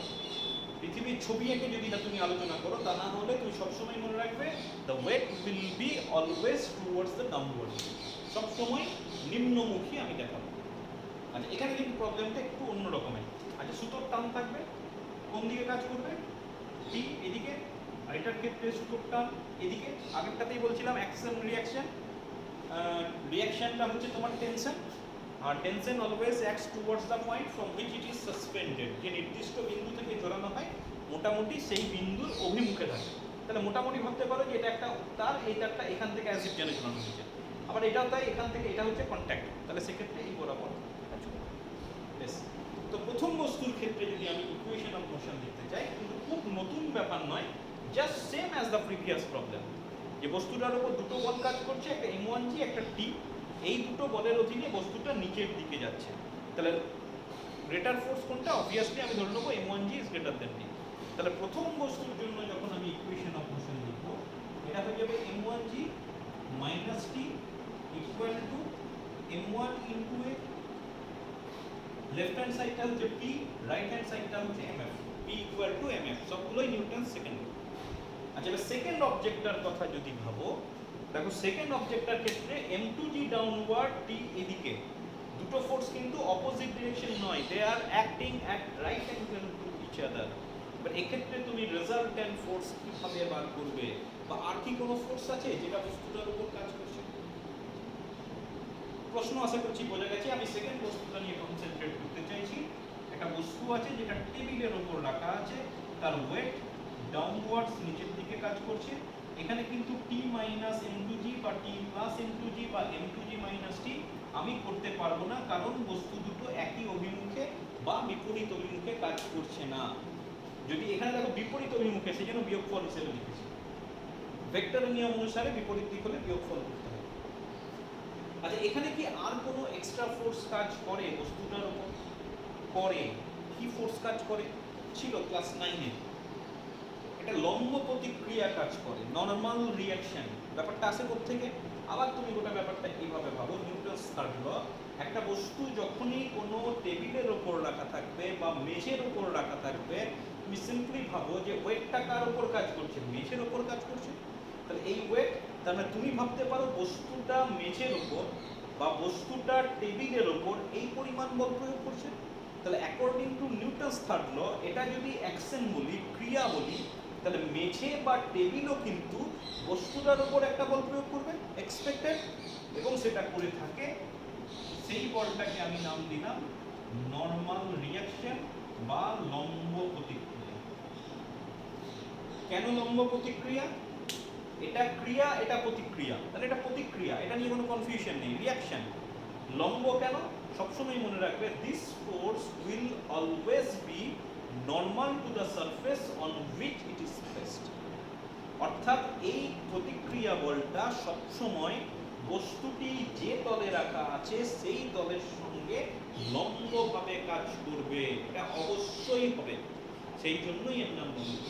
A: পৃথিবীর ছবি এঁকে যদি না তুমি আলোচনা করো, তা না হলে তুমি সবসময় মনে রাখবে the weight will be always towards the downward, সবসময় নিম্নমুখী আমি দেখাবো। আচ্ছা, এখানে কিন্তু প্রবলেমটা একটু অন্য রকমের। আচ্ছা, সুতোর টান থাকবে, কোন দিকে কাজ করবে, টি এদিকে, আর এটার ক্ষেত্রে সুতোর টান এদিকে। আগেরটাতেই বলছিলাম অ্যাকশন রিঅ্যাকশন, রিঅ্যাকশনটা হচ্ছে তোমার টেনশন, আর tension always acts towards the point from which it is suspended. যে নির্দিষ্ট বিন্দু থেকে ঝোলানো হয় মোটামুটি সেই বিন্দুর অভিমুখে থাকে। তাহলে মোটামুটি ভাবতে পারো যে এটা একটা তার, এই তারটা এখান থেকে অ্যাসিড জেনে ঝোলানো হয়েছে, আবার এটাও তাই, এখান থেকে এটা হচ্ছে কন্ট্যাক্ট। তাহলে সেক্ষেত্রে এই বরাবর কাজ করবে। বেশ, তো প্রথম বস্তুর ক্ষেত্রে যদি আমি ইকুয়েশন অফ মোশন লিখতে চাই, কিন্তু খুব নতুন ব্যাপার নয়, just same as the previous problem. যে বস্তুটার উপর দুটো বল কাজ করছে, একটা m1g একটা t, এই দুটো বলের অধীনে বস্তুটা নিচের দিকে যাচ্ছে। তাহলে গ্রেটার ফোর্স কোনটা, অবভিয়াসলি আমি ধরে নেবো m1g is greater than t। তাহলে প্রথম বস্তুর জন্য যখন আমি ইকুয়েশন অফ মোশন লিখব, এটা হয়ে যাবে m1g minus t equal two m1 into a, left hand সাইডটা হচ্ছে p, রাইট হ্যান্ড সাইডটা হচ্ছে mf, p equal to mf, সবগুলোই নিউটন সেকেন্ড। আচ্ছা, এবার সেকেন্ড অবজেক্টটার কথা যদি ভাবো, দেখো সেকেন্ড অবজেক্টটার ক্ষেত্রে m2g ডাউনওয়ার্ড, t এদিকে, দুটো ফোর্স কিন্তু অপোজিট ডিরেকশনে নয়, they are acting at right angle to each other. But এক্ষেত্রে তুমি রেজাল্ট্যান্ট ফোর্স কিভাবে বার করবে, বা আর কি কোনো ফোর্স আছে যেটা বস্তুটার উপর কাজ করছে? প্রশ্ন আশা করছি বোঝা গেছে। আমি সেকেন্ড বস্তুটা নিয়ে কনসেন্ট্রেট করতে চাইছি। একটা বস্তু আছে যেটা টেবিলের উপর রাখা আছে, তার ওয়েট ডাউনওয়ার্ডস নিচের দিকে কাজ করছে। এখানে কিন্তু টি মাইনাস এম টু জি বা টি প্লাস এম টু জি বা এম টু জি মাইনাস টি আমি করতে পারবো না, কারণ বস্তু দুটো একই অভিমুখে বা বিপরীত অভিমুখে কাজ করছে না। যদি এখানে দেখো বিপরীত অভিমুখে, সেই জন্য বিয়োগফল হিসেবে লিখেছি। ভেক্টর নিয়ম অনুসারে বিপরীত দিক হলে বিয়োগফল করতে হবে। আচ্ছা, এখানে কি আর কোনো এক্সট্রা ফোর্স কাজ করে বস্তুটার উপর? করে। কি ফোর্স কাজ করে? ছিল ক্লাস 9 এ। এটা লম্ব প্রতিক্রিয়া কাজ করে, নরমাল রিঅ্যাকশন। ব্যাপারটা আসে কোত্থেকে? আবার তুমি গোটা ব্যাপারটা এইভাবে ভাবো, নিউটনস থার্ড ল। একটা বস্তু যখনই কোনো টেবিলের উপর রাখা থাকবে বা মেঝের উপর রাখা থাকবে, তুমি সিম্পলি ভাবো যে ওয়েটটা কার উপর কাজ করছে? মেঝের উপর কাজ করছে। তাহলে এই ওয়েট, তার মানে তুমি ভাবতে পারো বস্তুটা মেঝের উপর বা বস্তুটা টেবিলের উপর এই পরিমাণ বল প্রয়োগ করছে। তাহলে according to Newton's third law, এটা যদি অ্যাকশন বলি, ক্রিয়া বলি, তাহলে মেঝে বা টেবিলও কিন্তু বস্তুটার উপর একটা বল প্রয়োগ করবে, এক্সপেক্টেড, এবং সেটা করে থাকে। সেই বলটাকে আমি নাম দিলাম নরমাল রিঅ্যাকশন বা লম্ব প্রতিক্রিয়া। কেন লম্ব প্রতিক্রিয়া? এটা ক্রিয়া, এটা প্রতিক্রিয়া, তাহলে এটা প্রতিক্রিয়া, এটা নিয়ে কোনো কনফিউশন নেই। রিঅ্যাকশন লম্ব কেন? সবসময় মনে রাখবে, this force will always be normal to the surface on which it is placed. অর্থাৎ এই প্রতিক্রিয়া বলটা সবসময় বস্তুটি যে তলে রাখা আছে সেই তলের সঙ্গে লম্বভাবে কাজ করবে, এটা অবশ্যই হবে। সেই জন্যই এর নাম লম্ব।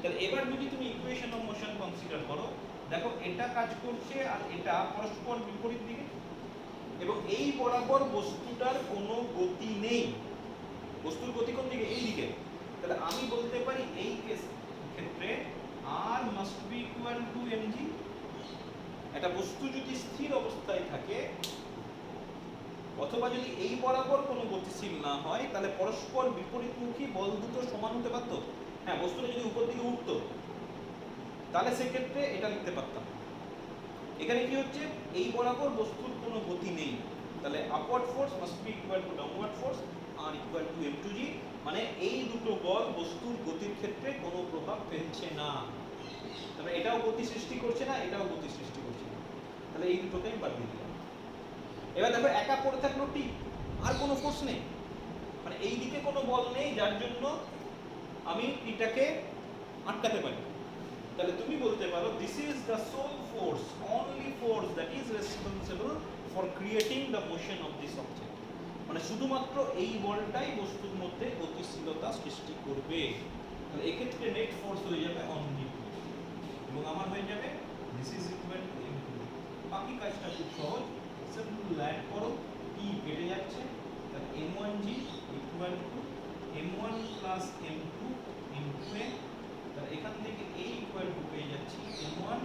A: তাহলে এবার যদি তুমি ইকুয়েশন অফ মোশন কনসিডার করো, দেখো এটা কাজ করছে আর এটা পরস্পর বিপরীত দিকে, এবং এই বরাবর বস্তুটার কোনো গতি নেই। বস্তুর গতি কোন দিকে? এই দিকে। তাহলে আমি বলতে পারি এই ক্ষেত্রে r must be equal to mg। একটা বস্তু যদি স্থির অবস্থায় থাকে অথবা যদি এই বরাবর কোনো গতিশীল না হয়, তাহলে পরস্পর বিপরীতমুখী বল দুটো সমান হতে পারত। হ্যাঁ, বস্তুটা যদি উপর দিকে উঠতো তাহলে সেক্ষেত্রে এটা লিখতে পারতাম। এখানে কি হচ্ছে? এই বরাবর বস্তুর কোনো গতি নেই, তাহলে upward force must be equal to downward force আর equal to m to g। মানে এই দুটো বল বস্তুর গতির ক্ষেত্রে কোনো প্রভাব ফেলছে না। তবে এটাও গতি সৃষ্টি করছে না, এটাও গতি সৃষ্টি করছে না। তাহলে এই দুটোকে আমি বাদ দিয়ে দিলাম। এবার দেখো একা পড়ে থাকলো টি, আর কোনো ফোর্স নেই, মানে এই দিকে কোনো বল নেই যার জন্য আমি টিটাকে আটকাতে পারি। তাহলে তুমি বলতে পারো this is the sole force, only force that is responsible for creating the motion of this object. মানে শুধুমাত্র এই বলটাই বস্তুর মধ্যে গতিশীলতা সৃষ্টি করবে। তাহলে এক্ষেত্রে নেট ফোর্স হয়ে যাবে অনলি, এবং আমার হয়ে যাবে this is equal to m2। বাকি কাজটা খুব সহজ, সিম্পল অ্যাড করো, টি কেটে যাচ্ছে, তাহলে m1g equal to m1 plus m2 into a। তাহলে এখান থেকে a ইকুয়াল টু পেয়ে যাচ্ছি m1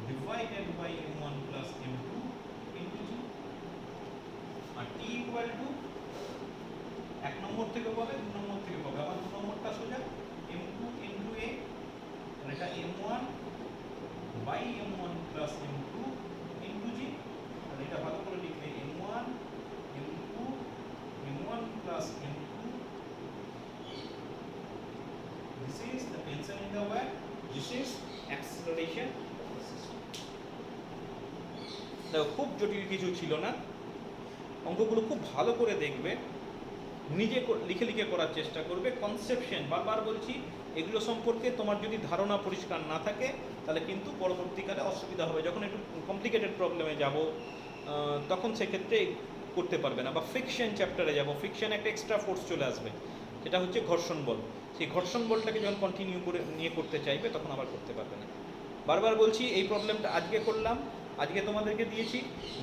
A: divided by m1 plus m2 into g, আর t ইকুয়াল টু 1 নম্বর থেকে পাবে, 2 নম্বর থেকে পাবে, আবার 2 নম্বরটা সোজা m2 ইনটু a, তাহলে এটা m1 by m1 plus m2 into g। তাহলে এটা ভালো করে লিখবে m1 m2 m1 plus m2। This is the tension in the wire, this is acceleration of the system. দেখো খুব জটিল কিছু ছিল না, অঙ্কগুলো খুব ভালো করে দেখবে, নিজে লিখে লিখে করার চেষ্টা করবে। কনসেপশন বারবার বলছি, এগুলো সম্পর্কে তোমার যদি ধারণা পরিষ্কার না থাকে তাহলে কিন্তু পরবর্তীকালে অসুবিধা হবে। যখন একটু কমপ্লিকেটেড প্রবলেমে যাব তখন সেক্ষেত্রে করতে পারবে না। বা ফ্রিকশন চ্যাপ্টারে যাব, ফ্রিকশন একটা এক্সট্রা ফোর্স চলে আসবে, সেটা হচ্ছে ঘর্ষণ বল। সেই ঘর্ষণ বলটাকে যখন কন্টিনিউ করে নিয়ে করতে চাইবে তখন আবার করতে পারবে না। বারবার বলছি, এই প্রবলেমটা আজকে করলাম, আজকে তোমাদেরকে দিয়েছি,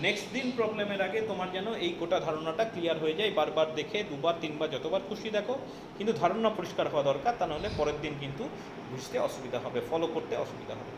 A: নেক্সট দিন প্রবলেমের আগে তোমার যেন এই গোটা ধারণাটা ক্লিয়ার হয়ে যায়। বারবার দেখে 2বার 3বার যতবার খুশি দেখো, কিন্তু ধারণা পরিষ্কার হওয়া দরকার, তা নাহলে পরের দিন কিন্তু বুঝতে অসুবিধা হবে, ফলো করতে অসুবিধা হবে।